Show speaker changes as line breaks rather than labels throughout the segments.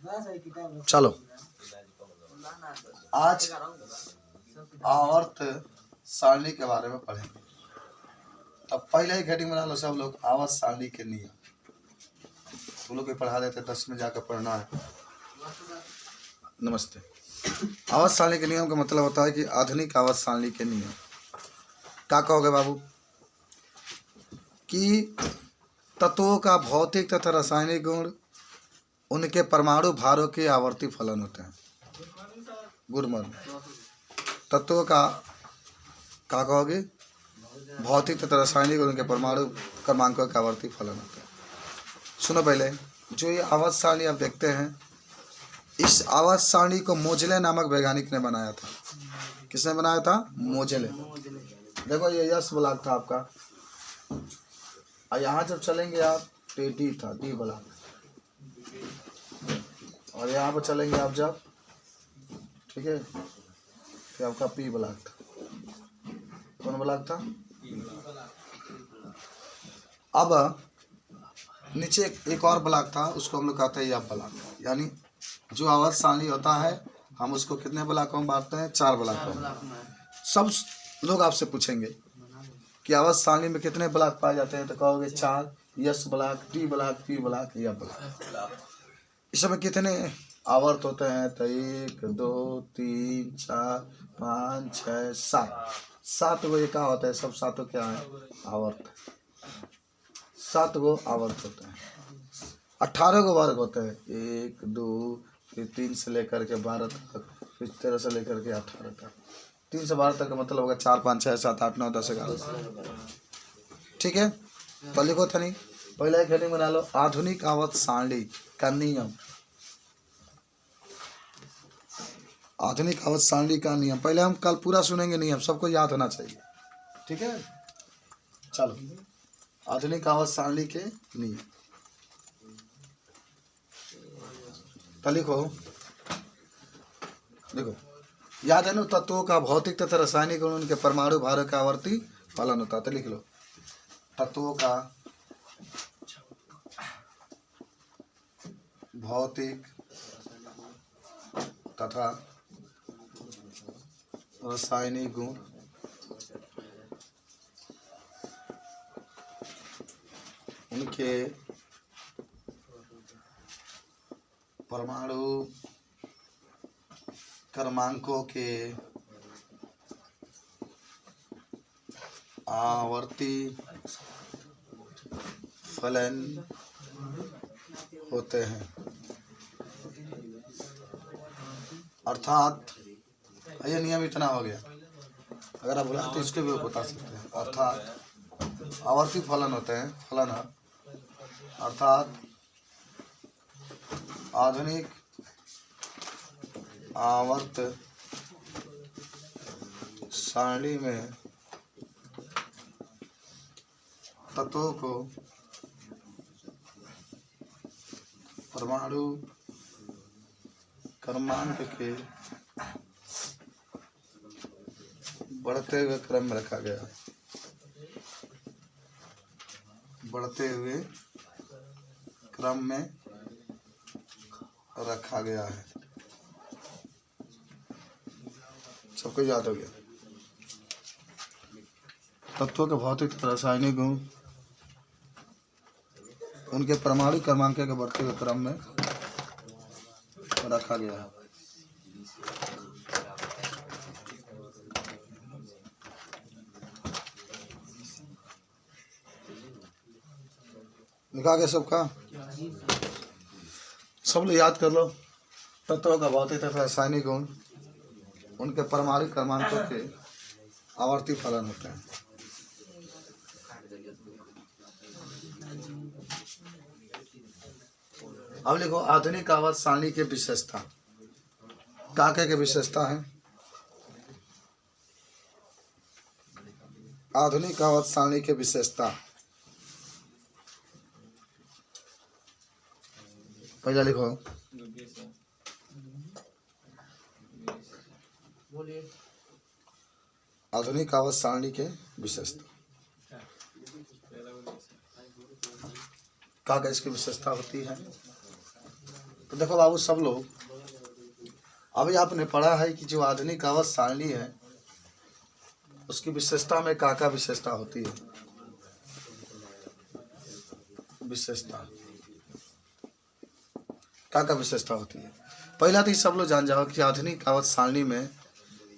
चलो आज आवर्त सारणी के बारे में पढ़ेंगे। तब पहले ही हेडिंग बना लो सब लोग, आवर्त सारणी के नियम। तुम लोग भी पढ़ा देते, 10 में जाकर पढ़ना है। नमस्ते। आवर्त सारणी के नियम का मतलब होता है कि आधुनिक आवर्त सारणी के नियम क्या कहोगे बाबू? कि तत्वों का भौतिक तथा रासायनिक गुण, उनके परमाणु भारों के आवर्ती फलन होते हैं। Good morning. तत्वों का क्या कहोगे? भौतिक तथा रासायनिक गुण, उनके परमाणु क्रमांकों के आवर्ती फलन होते हैं। सुनो पहले, जो ये आवर्त सारणी आप देखते हैं, इस आवर्त सारणी को मोजले नामक वैज्ञानिक ने बनाया था। किसने बनाया था? मोजले। देखो ये यस ब्लॉक था आपका, और यहाँ जब चलेंगे आप तो डी था, डी ब्लॉक। और यहाँ पर चलेंगे आप जब, ठीक है, तो आपका पी ब्लॉक था। कौन ब्लॉक था? अब नीचे एक और ब्लॉक था, उसको हम लोग कहते हैं एफ ब्लॉक। यानी जो आवर्त सारणी होता है, हम उसको कितने ब्लॉकों में बांटते हैं? 4 ब्लॉकों में। सब लोग आपसे पूछेंगे कि आवर्त सारणी में कितने ब्लॉक पाए जाते हैं, तो कहोगे 4। Yes block, T block, P block, F block. इसमें कितने आवर्त होते हैं? तो 1 2 3 4 5 6 7। 7 गो क्या होता है? सब 7 क्या है? आवर्त। 7 गो आवर्त होते हैं। 18 गो वर्ग होते हैं। 1 2 फिर 3 से लेकर के 12 तक, फिर 13 से लेकर के 18 तक। 3 से 12 तक का मतलब होगा 4 5 6 7 8 9 10 11। ठीक है, तो लिखो था नहीं, पहले एक हेडिंग बना लो, आधुनिक आवर्त सारणी का नियम। आधुनिक आवर्त सारणी का नियम, पहले हम कल पूरा सुनेंगे नियम, सबको याद होना चाहिए। ठीक है, चलो आधुनिक आवर्त सारणी के नियम तो लिखो। देखो, याद है ना, तत्वों का भौतिक तथा रासायनिक गुण, उनके परमाणु भारों का आवर्ती फलन होता है। तो लिख लो, तत्वों का भौतिक तथा रासायनिक गुण, उनके परमाणु क्रमांकों के आवर्ती फलन होते हैं। अर्थात ये नियम इतना हो गया, अगर आप बुलाते इसको भी बता सकते हैं। अर्थात आवर्ती फलन होते हैं, फलन है, अर्थात आधुनिक आवर्त सारणी में तत्वों को परमाणु क्रमांक के बढ़ते हुए क्रम में रखा गया है। बढ़ते हुए क्रम में रखा गया है। सबको याद हो गया? तत्वों के भौतिक रासायनिक गुण, उनके परमाणु क्रमांक के बढ़ते हुए क्रम में रखा गया है। लिखा गया सबका? सब लोग याद कर लो। तत्वों का भौतिक तथा रासायनिक गुण, उनके परमाणु क्रमांकों के आवर्ती फलन होते हैं। अब लिखो, आधुनिक आवर्त सारणी की विशेषता। क्या क्या की विशेषता है? आधुनिक आवर्त सारणी की विशेषता, पहला लिखो, आधुनिक आवर्त सारणी के विशेषता। क्या क्या इसकी विशेषता होती है? तो देखो बाबू सब लोग, अभी आपने पढ़ा है कि जो आधुनिक आवर्त सारणी है उसकी विशेषता में का विशेषता होती है। विशेषता का विशेषता होती है। पहला तो सब लोग जान जाओ कि आधुनिक आवर्त सारणी में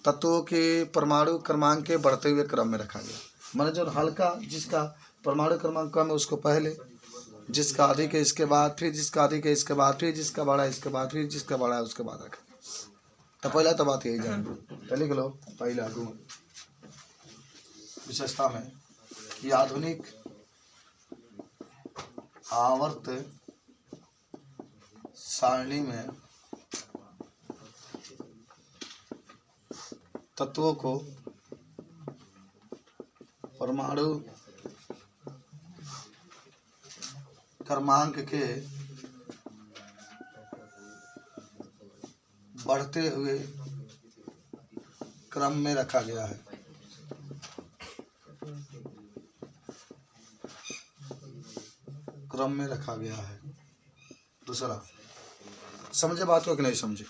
तत्वों के परमाणु क्रमांक के बढ़ते हुए क्रम में रखा गया। माने जो हल्का जिसका परमाणु क्रमांक कम है उसको पहले, जिसका अधिक है इसके बाद, फिर जिसका अधिक है इसके बाद, फिर जिसका बड़ा है इसके बाद, फिर जिसका बड़ा है उसके बाद रखें। तो पहला तो बात यही जान तो लिख लो। पहला गुण विशेषता में कि आधुनिक आवर्त सारणी में तत्वों को परमाणु क्रमांक के बढ़ते हुए क्रम में रखा गया है। क्रम में रखा गया है। दूसरा, समझे बात को कि नहीं समझे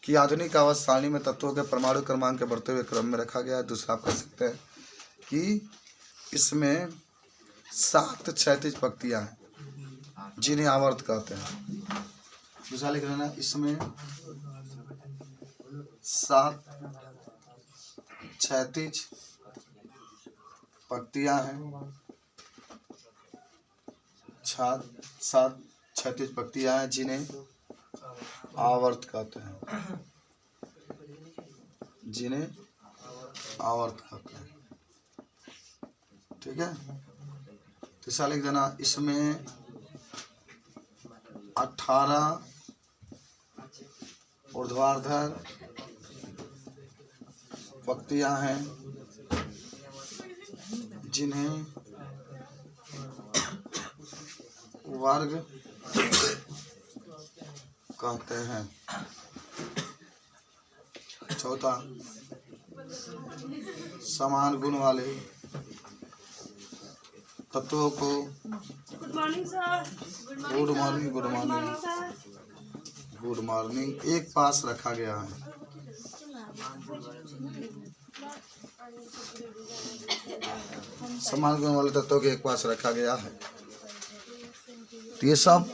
कि आधुनिक आवर्त सारणी में तत्वों के परमाणु क्रमांक के बढ़ते हुए क्रम में रखा गया है। दूसरा आप कह सकते हैं कि इसमें 7 क्षैतिज पंक्तियां हैं जिन्हें आवर्त कहते हैं। दूसरा लिख लेना, इसमें 7 क्षैतिज पंक्तियां हैं। 7 क्षैतिज पंक्तियां हैं जिन्हें आवर्त कहते हैं। जिन्हें आवर्त कहते हैं। ठीक है। तीसरा लिख देना, इसमें 18 ऊर्ध्वाधर पंक्तियां हैं जिन्हें वर्ग कहते हैं। चौथा, समान गुण वाले तत्वों को गुड मॉर्निंग एक पास रखा गया है। समान गुण वाले तत्वों के एक पास रखा गया है। तो ये सब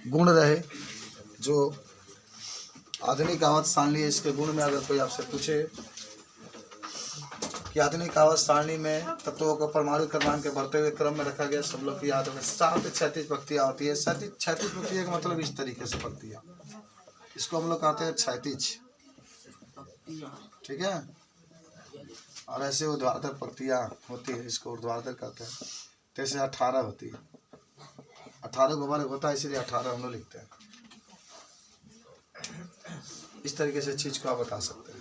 गुण रहे जो आधुनिक आवर्त सारणी है। इसके गुण में अगर कोई आपसे पूछे कि आधुनिक आवर्त सारणी में तत्वों को परमाणु क्रमांक के बढ़ते हुए क्रम में रखा गया, सब लोग की याद में 7 क्षैतिज पंक्तियां होती है। क्षैतिज पंक्तियां का मतलब इस तरीके से पंक्तियां, इसको हम लोग कहते हैं क्षैतिज। ठीक है। और ऐसे ऊर्ध्वाधर पंक्तियां होती है, इसको ऊर्ध्वाधर कहते हैं। जैसे 18 होती है, 18 को वर्ग होता है इसीलिए 18 हम लोग लिखते हैं। इस तरीके से चीज को आप बता सकते हैं।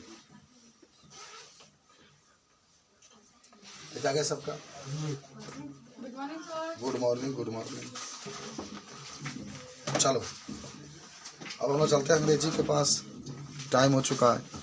क्या क्या सबका गुड मॉर्निंग। Good morning. चलो अब हम लोग चलते हैं अंग्रेजी के पास, टाइम हो चुका है।